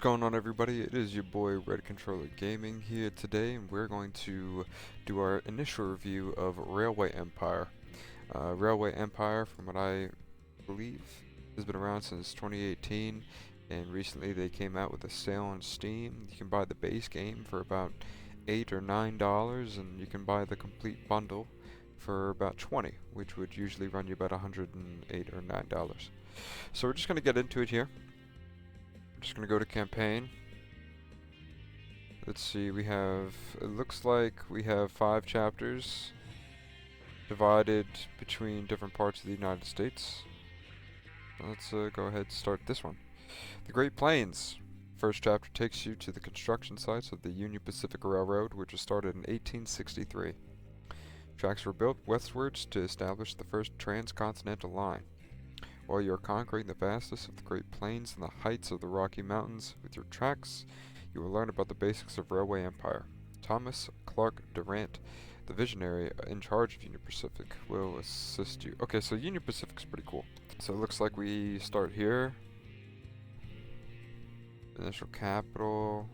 going on, everybody? It is your boy Red Controller Gaming here today, and we're going to do our initial review of Railway Empire. Railway Empire, from what I believe, has been around since 2018, and recently they came out with a sale on Steam. You can buy the base game for about $8 or $9, and you can buy the complete bundle for about $20, which would usually run you about $108 or $9. So we're just going to get into it here. Just gonna go to campaign. Let's see, it looks like we have 5 chapters divided between different parts of the United States. Let's go ahead and start this one. The Great Plains. First chapter takes you to the construction sites of the Union Pacific Railroad, which was started in 1863. Tracks were built westwards to establish the first transcontinental line. While you are conquering the vastness of the Great Plains and the heights of the Rocky Mountains with your tracks, you will learn about the basics of Railway Empire. Thomas Clark Durant, the visionary in charge of Union Pacific, will assist you. Okay, so Union Pacific is pretty cool. So it looks like we start here. Initial capital,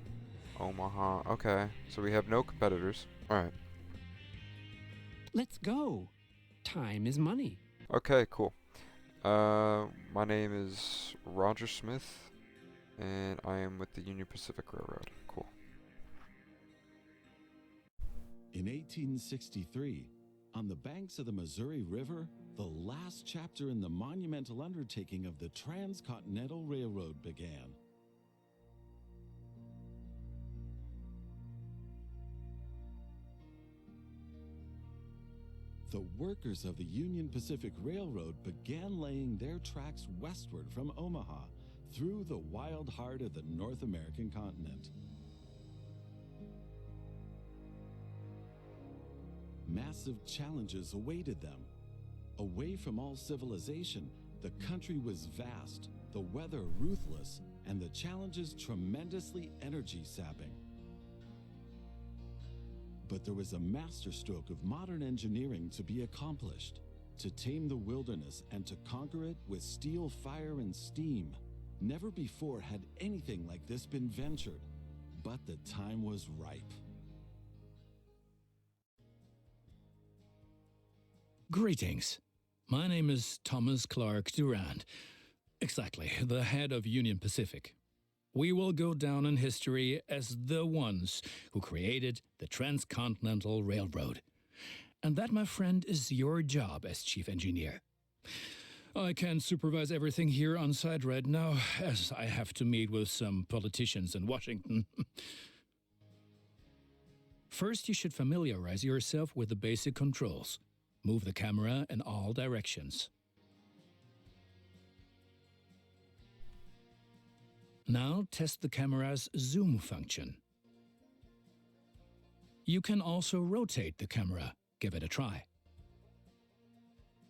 Omaha. Okay, so we have no competitors. Alright. Let's go. Time is money. Okay, cool. My name is Roger Smith, and I am with the Union Pacific Railroad. Cool. In 1863, on the banks of the Missouri River, the last chapter in the monumental undertaking of the Transcontinental Railroad began. The workers of the Union Pacific Railroad began laying their tracks westward from Omaha through the wild heart of the North American continent. Massive challenges awaited them. Away from all civilization, the country was vast, the weather ruthless, and the challenges tremendously energy-sapping. But there was a masterstroke of modern engineering to be accomplished, to tame the wilderness and to conquer it with steel, fire, and steam. Never before had anything like this been ventured, but the time was ripe. Greetings. My name is Thomas Clark Durant. Exactly, the head of Union Pacific. We will go down in history as the ones who created the Transcontinental Railroad. And that, my friend, is your job as chief engineer. I can't supervise everything here on site right now, as I have to meet with some politicians in Washington. First, you should familiarize yourself with the basic controls. Move the camera in all directions. Now test the camera's zoom function. You can also rotate the camera. Give it a try.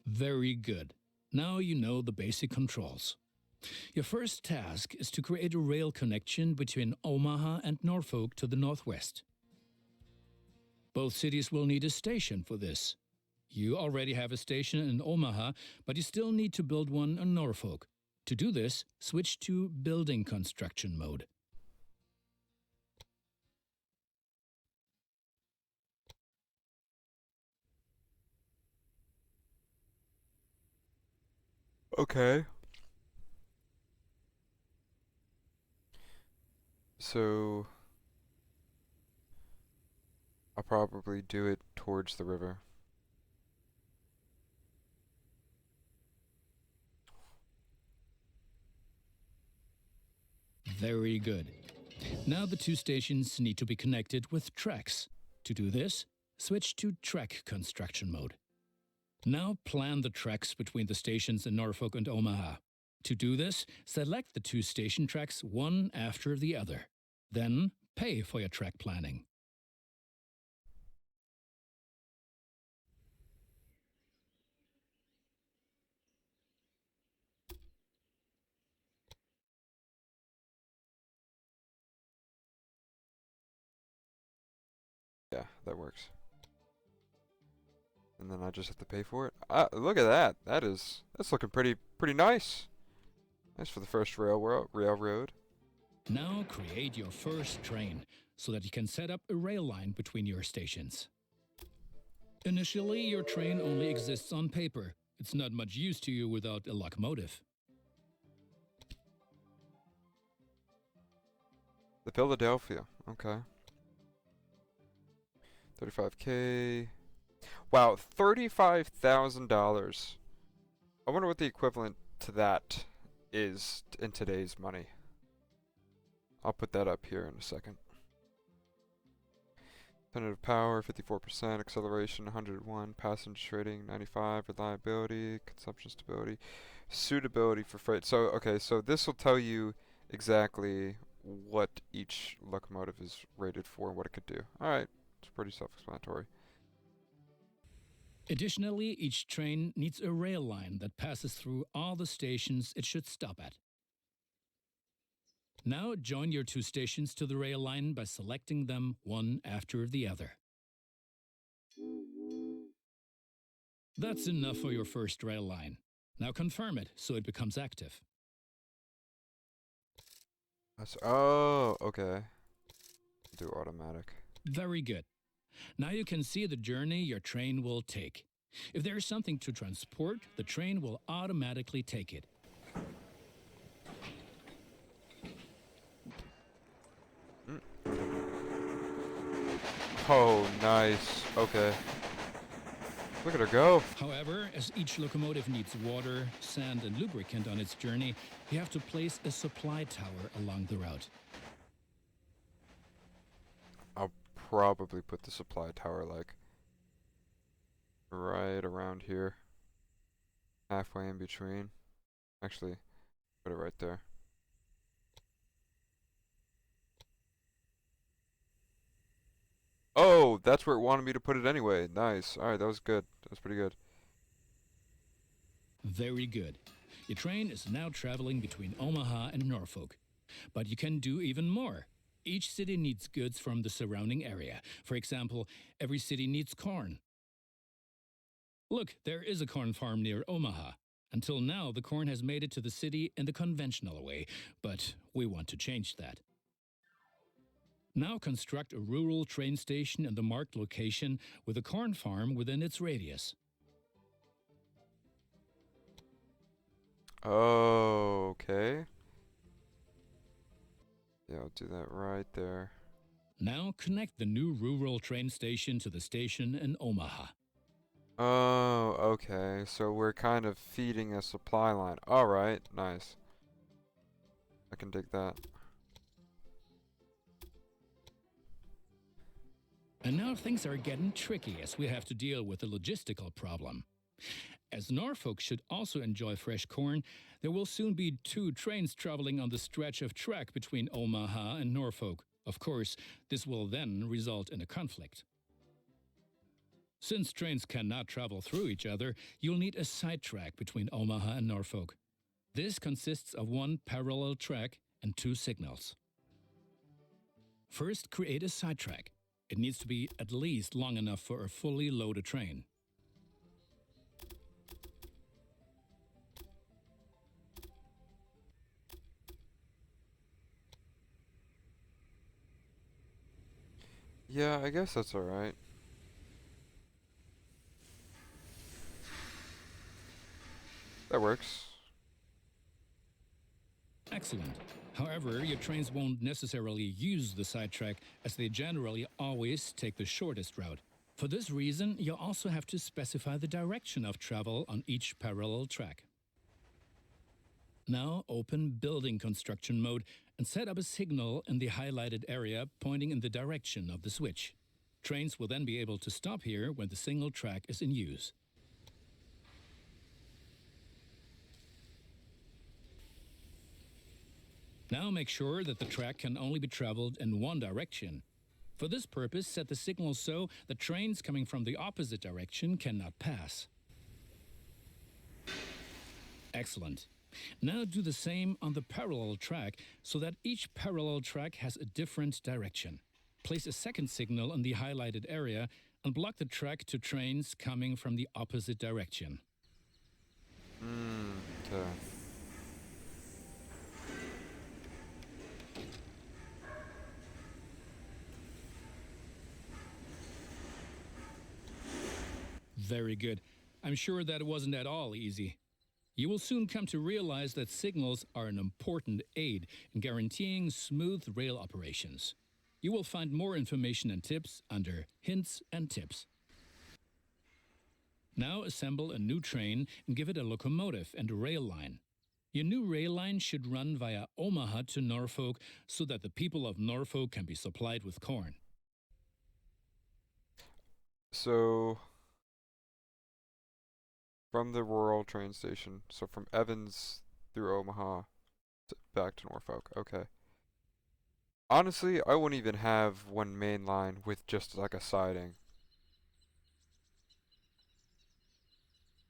Very good. Now you know the basic controls. Your first task is to create a rail connection between Omaha and Norfolk to the northwest. Both cities will need a station for this. You already have a station in Omaha, but you still need to build one in Norfolk. To do this, switch to building construction mode. Okay. So I'll probably do it towards the river. Very good. Now the two stations need to be connected with tracks. To do this, switch to track construction mode. Now plan the tracks between the stations in Norfolk and Omaha. To do this, select the two station tracks one after the other. Then pay for your track planning. Yeah, that works. And then I just have to pay for it. Look at that. That's looking pretty nice. Nice for the first railroad. Now create your first train so that you can set up a rail line between your stations. Initially, your train only exists on paper. It's not much use to you without a locomotive. The Philadelphia. Okay. 35K. Wow, $35,000. I wonder what the equivalent to that is in today's money. I'll put that up here in a second. Tentative power, 54%, acceleration, 101, passenger rating, 95, reliability, consumption stability, suitability for freight. So, okay, so this will tell you exactly what each locomotive is rated for and what it could do. Alright, it's pretty self-explanatory. Additionally, each train needs a rail line that passes through all the stations it should stop at. Now join your two stations to the rail line by selecting them one after the other. That's enough for your first rail line. Now confirm it so it becomes active. Oh, okay. Do automatic. Very good. Now you can see the journey your train will take. If there is something to transport, the train will automatically take it. Oh, nice. Okay. Look at her go. However, as each locomotive needs water, sand, and lubricant on its journey, you have to place a supply tower along the route. I'll probably put the supply tower like right around here. Halfway in between. Actually, put it right there. Oh, that's where it wanted me to put it anyway. Nice. Alright, that was good. That was pretty good. Very good. Your train is now traveling between Omaha and Norfolk. But you can do even more. Each city needs goods from the surrounding area. For example, every city needs corn. Look, there is a corn farm near Omaha. Until now, the corn has made it to the city in the conventional way, but we want to change that. Now construct a rural train station in the marked location with a corn farm within its radius. Oh, okay. Yeah, I'll do that right there. Now connect the new rural train station to the station in Omaha. Oh, okay. So we're kind of feeding a supply line. Alright, nice. I can dig that. And now things are getting tricky as we have to deal with a logistical problem. As Norfolk should also enjoy fresh corn, there will soon be two trains traveling on the stretch of track between Omaha and Norfolk. Of course, this will then result in a conflict. Since trains cannot travel through each other, you'll need a side track between Omaha and Norfolk. This consists of one parallel track and two signals. First, create a side track. It needs to be at least long enough for a fully loaded train. Yeah, I guess that's alright. That works. Excellent. However, your trains won't necessarily use the sidetrack as they generally always take the shortest route. For this reason, you'll also have to specify the direction of travel on each parallel track. Now open building construction mode and set up a signal in the highlighted area pointing in the direction of the switch. Trains will then be able to stop here when the single track is in use. Now make sure that the track can only be traveled in one direction. For this purpose, set the signal so that trains coming from the opposite direction cannot pass. Excellent. Now do the same on the parallel track so that each parallel track has a different direction. Place a second signal in the highlighted area and block the track to trains coming from the opposite direction. Okay. Very good. I'm sure that it wasn't at all easy. You will soon come to realize that signals are an important aid in guaranteeing smooth rail operations. You will find more information and tips under Hints and Tips. Now assemble a new train and give it a locomotive and a rail line. Your new rail line should run via Omaha to Norfolk so that the people of Norfolk can be supplied with corn. So, from the rural train station, so from Evans through Omaha back to Norfolk. Okay. Honestly, I wouldn't even have one main line with just like a siding.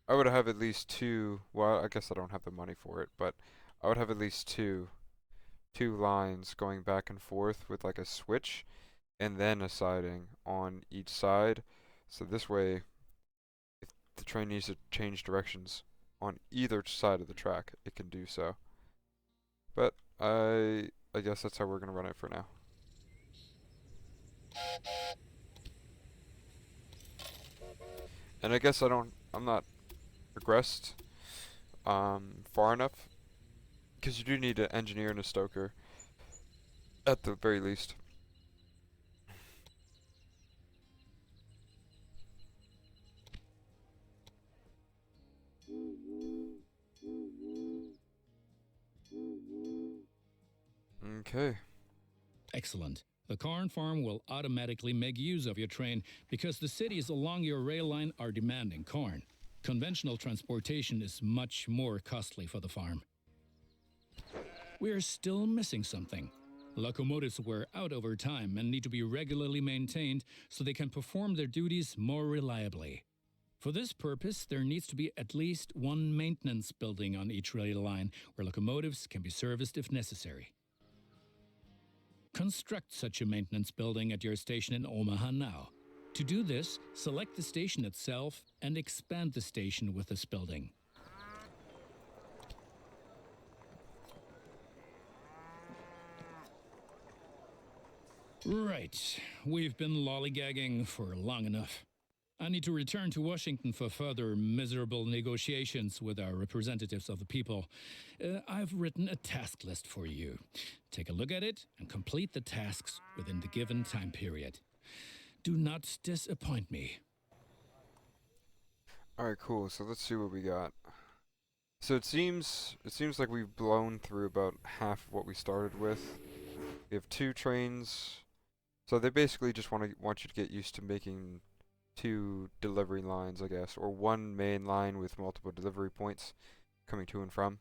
I would have at least two. Well, I guess I don't have the money for it, but I would have at least two lines going back and forth with like a switch and then a siding on each side. So this way, if the train needs to change directions on either side of the track, it can do so. But I guess that's how we're gonna run it for now. And I guess I'm not progressed far enough because you do need an engineer and a stoker at the very least. Okay. Excellent. The corn farm will automatically make use of your train because the cities along your rail line are demanding corn. Conventional transportation is much more costly for the farm. We are still missing something. Locomotives wear out over time and need to be regularly maintained so they can perform their duties more reliably. For this purpose, there needs to be at least one maintenance building on each rail line where locomotives can be serviced if necessary. Construct such a maintenance building at your station in Omaha now. To do this, select the station itself and expand the station with this building. Right, we've been lollygagging for long enough. I need to return to Washington for further miserable negotiations with our representatives of the people. I've written a task list for you. Take a look at it and complete the tasks within the given time period. Do not disappoint me. Alright, cool. So let's see what we got. So it seems like we've blown through about half of what we started with. We have two trains. So they basically just want you to get used to making two delivery lines, I guess, or one main line with multiple delivery points coming to and from.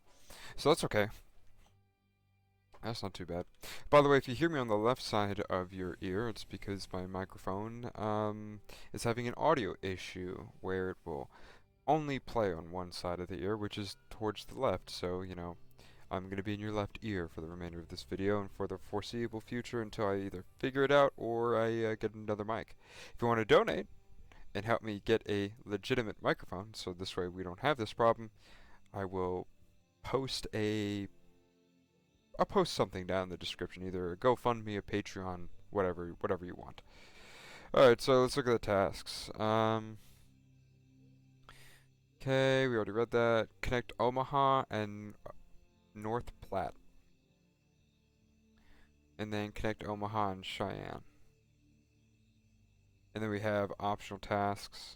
So that's okay. That's not too bad. By the way, if you hear me on the left side of your ear, it's because my microphone is having an audio issue where it will only play on one side of the ear, which is towards the left. So, I'm going to be in your left ear for the remainder of this video and for the foreseeable future until I either figure it out or I get another mic. If you want to donate and help me get a legitimate microphone, so this way we don't have this problem, I will post I'll post something down in the description, either a GoFundMe, a Patreon, whatever you want. Alright, so let's look at the tasks. Okay, we already read that. Connect Omaha and North Platte. And then connect Omaha and Cheyenne. And then we have optional tasks.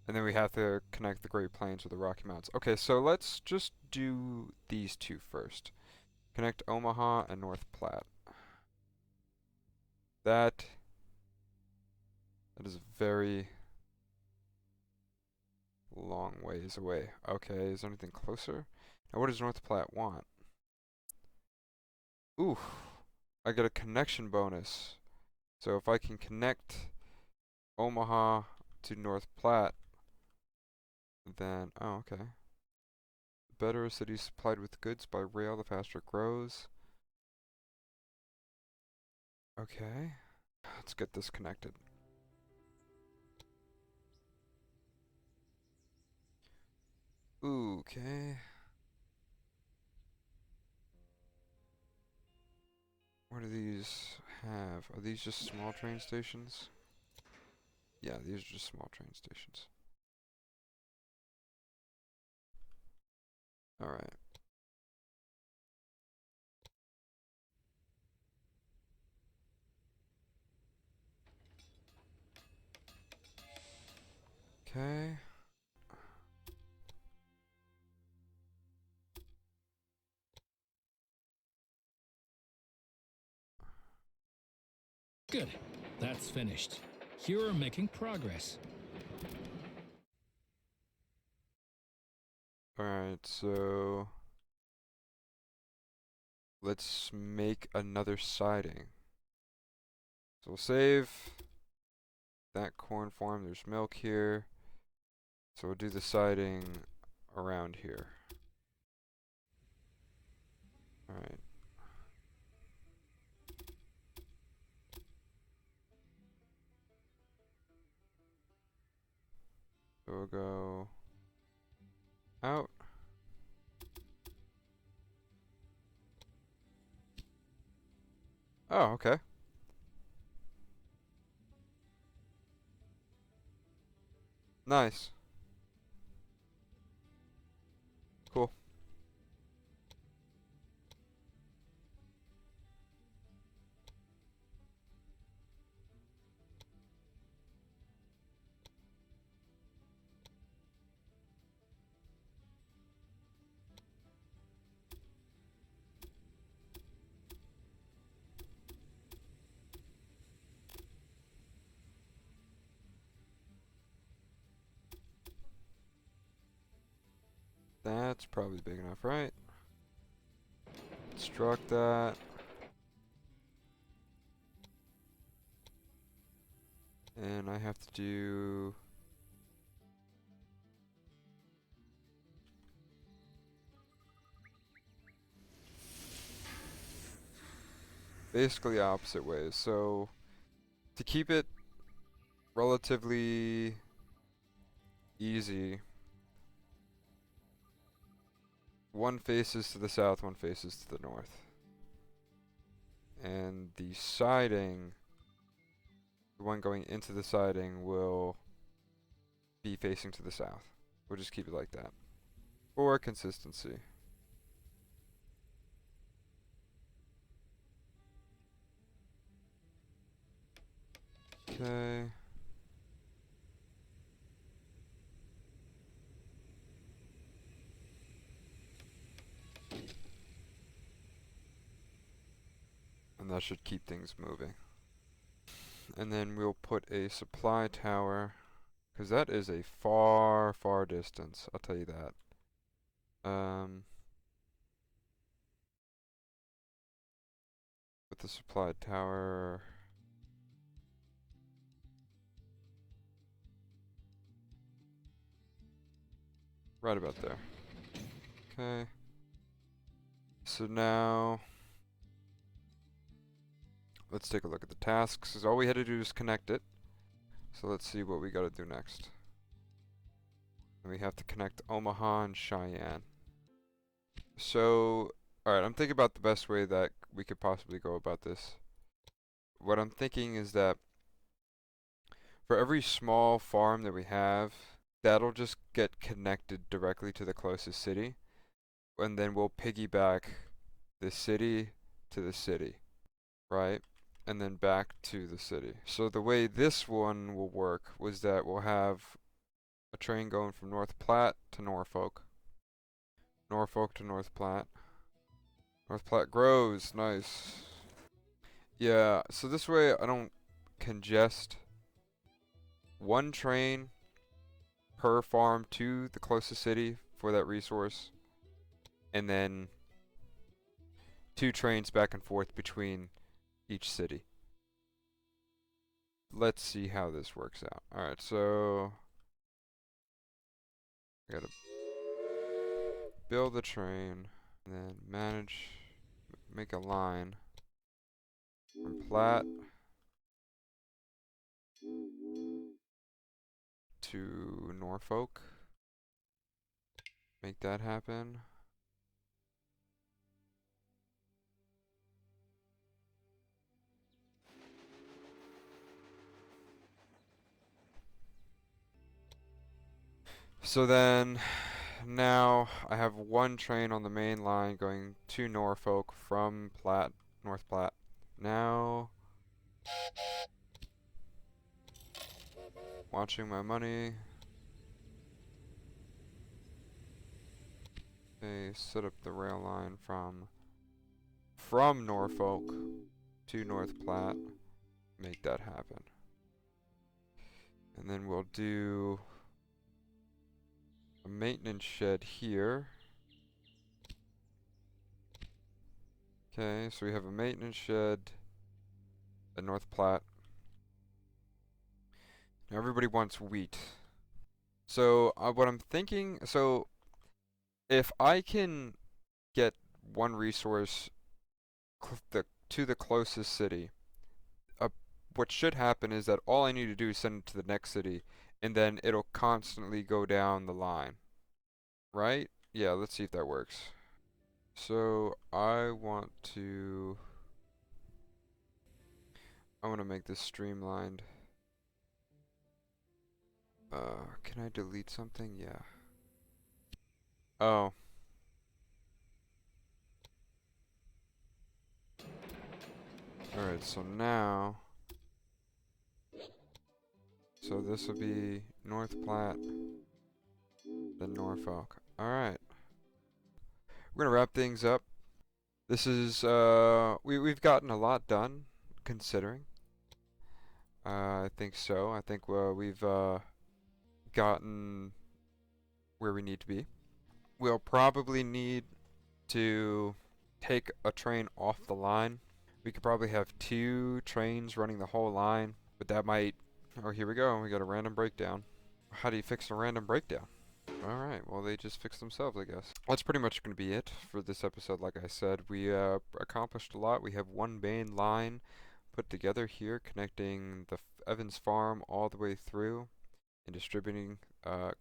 And then we have to connect the Great Plains with the Rocky Mountains. Okay, so let's just do these two first. Connect Omaha and North Platte. That is a very long ways away. Okay, is there anything closer? Now what does North Platte want? Ooh, I get a connection bonus. So if I can connect Omaha to North Platte, then, oh, okay. The better a city is supplied with goods by rail, the faster it grows. Okay, let's get this connected. Okay. What do these have? Are these just small train stations? Yeah, these are just small train stations. Alright. Okay. Good. That's finished. You're making progress. Alright, so let's make another siding. So we'll save that corn farm. There's milk here. So we'll do the siding around here. Alright. So we'll go out. Oh, okay. Nice. Cool. That's probably big enough, right? Construct that. And I have to do basically opposite ways. So to keep it relatively easy, one faces to the south, one faces to the north. And the siding, the one going into the siding will be facing to the south. We'll just keep it like that. For consistency. Okay. And that should keep things moving. And then we'll put a supply tower, because that is a far, far distance, I'll tell you that. With the supply tower, right about there. Okay. So now, let's take a look at the tasks, because all we had to do is connect it. So let's see what we gotta do next. And we have to connect Omaha and Cheyenne. So, alright, I'm thinking about the best way that we could possibly go about this. What I'm thinking is that for every small farm that we have, that'll just get connected directly to the closest city. And then we'll piggyback the city to the city, right? And then back to the city. So the way this one will work was that we'll have a train going from North Platte to Norfolk. Norfolk to North Platte. North Platte grows, nice. Yeah, so this way I don't congest one train per farm to the closest city for that resource, and then 2 trains back and forth between each city. Let's see how this works out. Alright, so I gotta build the train, and then make a line from Platte to Norfolk. Make that happen. So then, now I have one train on the main line going to Norfolk from Platte, North Platte. Now, watching my money. They set up the rail line from Norfolk to North Platte. Make that happen. And then we'll do a maintenance shed here. Okay, so we have a maintenance shed at North Platte. Now everybody wants wheat. So what I'm thinking, so if I can get one resource to the closest city, what should happen is that all I need to do is send it to the next city, and then it'll constantly go down the line. Right? Yeah, let's see if that works. So I want to make this streamlined. Can I delete something? Yeah. Oh. Alright, so now, so this will be North Platte, then Norfolk. Alright. We're gonna wrap things up. This is, we've gotten a lot done, considering. I think so. I think we've gotten where we need to be. We'll probably need to take a train off the line. We could probably have 2 trains running the whole line, but that might... Oh, here we go. We got a random breakdown. How do you fix a random breakdown? Alright, well, they just fixed themselves, I guess. That's pretty much going to be it for this episode. Like I said, we accomplished a lot. We have one main line put together here, connecting the Evans farm all the way through and distributing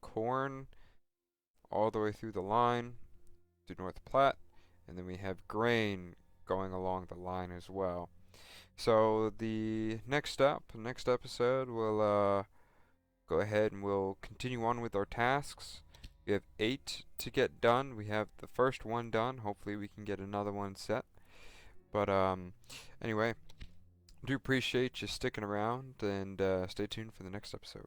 corn all the way through the line to North Platte, and then we have grain going along the line as well. So the next episode, we'll go ahead and we'll continue on with our tasks. We have 8 to get done. We have the first one done. Hopefully we can get another one set. But anyway, do appreciate you sticking around, and stay tuned for the next episode.